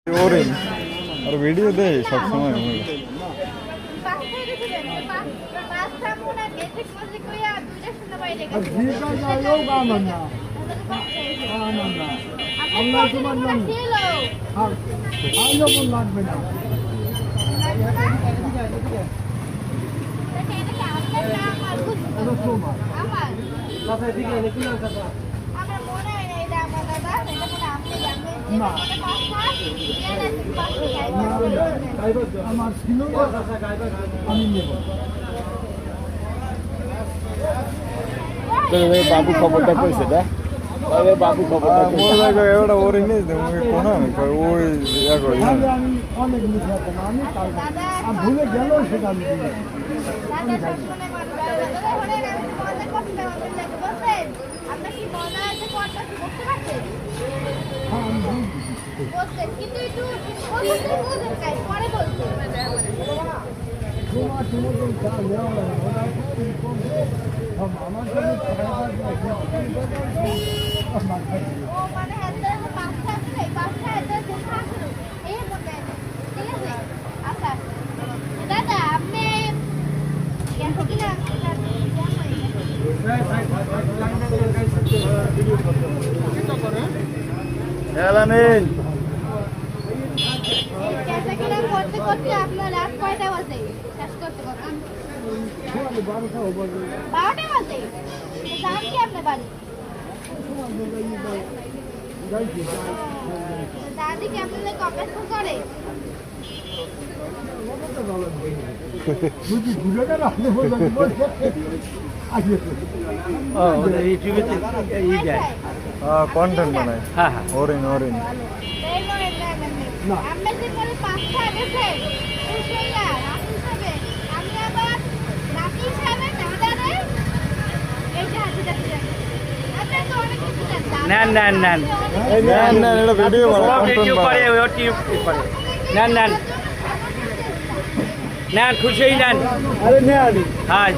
orange আর video দেয় সব সময় আমি বাবু খবরটা কইছে না বাবু খবরটা মনে লাগে এবারে orange দেয় কোনা ওই ইয়া করি অনেক মিশে আমি ভুলে গেল সেটা আমি এলামিন আপনার রাত কয়টা বাজে শেষ করতে কখন 12টা বাজে যান কি আপনার বাড়ি দাদি কি আপনাদের অপেক্ষা করে কন্টেন্ট বানায় হ্যাঁ হ্যাঁ orange আমরা যে পরে 5টা গেছে উশাইয়া রাসূল সাহেব আমি আবার রাসূল সাহেবের দাদারে এইটা হাতে দেখতে আপনি তো অনেক কিছু জানেন নেন এটা ভিডিও বানায় ভিডিও করে ওটি করে নেন খুশি নেন আরে নেন হ্যাঁ